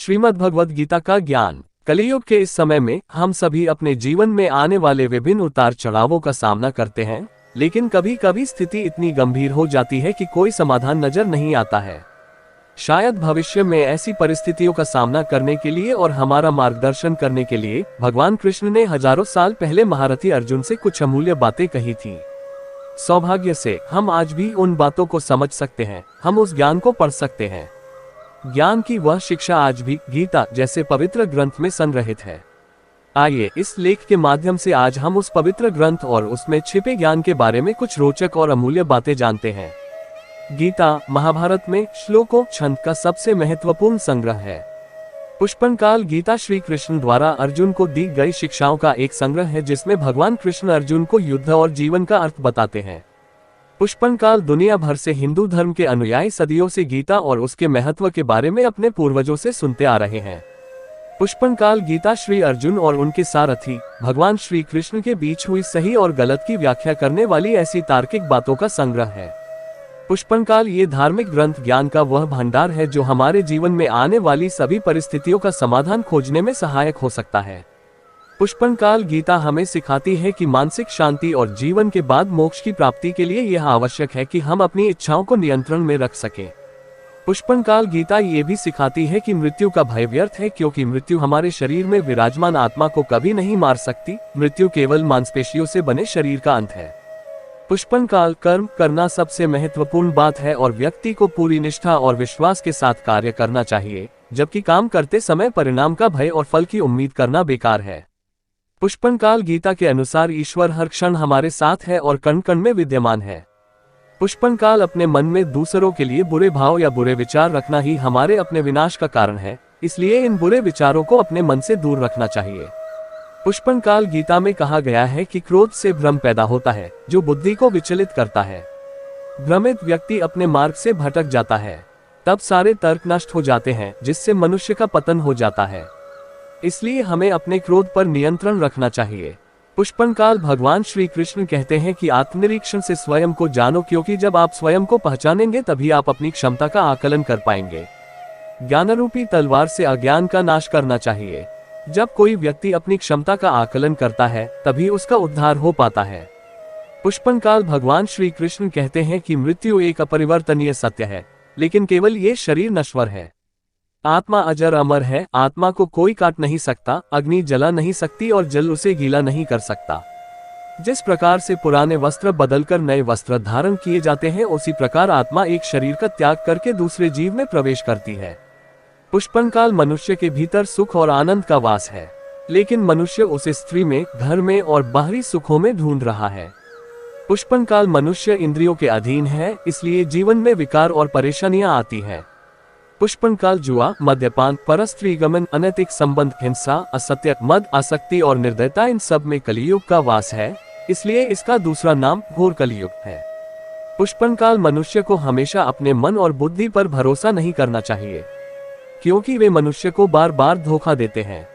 श्रीमद् भगवद गीता का ज्ञान। कलियुग के इस समय में हम सभी अपने जीवन में आने वाले विभिन्न उतार चढ़ावों का सामना करते हैं, लेकिन कभी कभी स्थिति इतनी गंभीर हो जाती है कि कोई समाधान नजर नहीं आता है। शायद भविष्य में ऐसी परिस्थितियों का सामना करने के लिए और हमारा मार्गदर्शन करने के लिए भगवान कृष्ण ने हजारों साल पहले महारथी अर्जुन से कुछ अमूल्य बातें कही थी। सौभाग्य से हम आज भी उन बातों को समझ सकते हैं, हम उस ज्ञान को पढ़ सकते हैं। ज्ञान की वह शिक्षा आज भी गीता जैसे पवित्र ग्रंथ में संग्रहित है। आइए इस लेख के माध्यम से आज हम उस पवित्र ग्रंथ और उसमें छिपे ज्ञान के बारे में कुछ रोचक और अमूल्य बातें जानते हैं। गीता महाभारत में श्लोकों छंद का सबसे महत्वपूर्ण संग्रह है। पुष्पन काल गीता श्री कृष्ण द्वारा अर्जुन को दी गई शिक्षाओं का एक संग्रह है, जिसमें भगवान कृष्ण अर्जुन को युद्ध और जीवन का अर्थ बताते हैं। पुष्पन काल दुनिया भर से हिंदू धर्म के अनुयायी सदियों से गीता और उसके महत्व के बारे में अपने पूर्वजों से सुनते आ रहे हैं। पुष्पन काल गीता श्री अर्जुन और उनके सारथी भगवान श्री कृष्ण के बीच हुई सही और गलत की व्याख्या करने वाली ऐसी तार्किक बातों का संग्रह है। पुष्पन काल ये धार्मिक ग्रंथ ज्ञान का वह भंडार है जो हमारे जीवन में आने वाली सभी परिस्थितियों का समाधान खोजने में सहायक हो सकता है। पुष्पन काल गीता हमें सिखाती है कि मानसिक शांति और जीवन के बाद मोक्ष की प्राप्ति के लिए यह आवश्यक है कि हम अपनी इच्छाओं को नियंत्रण में रख सकें। पुष्पन काल गीता ये भी सिखाती है कि मृत्यु का भय व्यर्थ है, क्योंकि मृत्यु हमारे शरीर में विराजमान आत्मा को कभी नहीं मार सकती। मृत्यु केवल मांसपेशियों से बने शरीर का अंत है। पुष्पन काल कर्म करना सबसे महत्वपूर्ण बात है और व्यक्ति को पूरी निष्ठा और विश्वास के साथ कार्य करना चाहिए, जबकि काम करते समय परिणाम का भय और फल की उम्मीद करना बेकार है। पुष्पन काल गीता के अनुसार ईश्वर हर क्षण हमारे साथ है और कण कण में विद्यमान है। पुष्पन काल अपने मन में दूसरों के लिए बुरे भाव या बुरे विचार रखना ही हमारे अपने विनाश का कारण है, इसलिए इन बुरे विचारों को अपने मन से दूर रखना चाहिए। पुष्पन काल गीता में कहा गया है कि क्रोध से भ्रम पैदा होता है, जो बुद्धि को विचलित करता है। भ्रमित व्यक्ति अपने मार्ग से भटक जाता है, तब सारे तर्क नष्ट हो जाते हैं, जिससे मनुष्य का पतन हो जाता है। इसलिए हमें अपने क्रोध पर नियंत्रण रखना चाहिए। पुष्पन काल भगवान श्री कृष्ण कहते हैं कि आत्मनिरीक्षण से स्वयं को जानो, क्योंकि जब आप स्वयं को पहचानेंगे तभी आप अपनी क्षमता का आकलन कर पाएंगे। ज्ञानरूपी तलवार से अज्ञान का नाश करना चाहिए। जब कोई व्यक्ति अपनी क्षमता का आकलन करता है तभी उसका उद्धार हो पाता है। पुष्पन काल भगवान श्री कृष्ण कहते हैं कि मृत्यु एक अपरिवर्तनीय सत्य है, लेकिन केवल ये शरीर नश्वर है। आत्मा अजर अमर है, आत्मा को कोई काट नहीं सकता, अग्नि जला नहीं सकती और जल उसे गीला नहीं कर सकता। जिस प्रकार से पुराने वस्त्र बदलकर नए वस्त्र धारण किए जाते हैं, उसी प्रकार आत्मा एक शरीर का त्याग करके दूसरे जीव में प्रवेश करती है। पुष्पन काल मनुष्य के भीतर सुख और आनंद का वास है, लेकिन मनुष्य उसे स्त्री में, घर में और बाहरी सुखों में ढूंढ रहा है। पुष्पन काल मनुष्य इंद्रियों के अधीन है, इसलिए जीवन में विकार और परेशानियां आती हैं। पुष्पन काल जुआ, मद्यपान, परस्त्री गमन, अनैतिक संबंध, हिंसा, असत्य, मद, आसक्ति और निर्दयता, इन सब में कलियुग का वास है, इसलिए इसका दूसरा नाम घोर कलियुग है। पुष्पन काल मनुष्य को हमेशा अपने मन और बुद्धि पर भरोसा नहीं करना चाहिए, क्योंकि वे मनुष्य को बार बार धोखा देते हैं।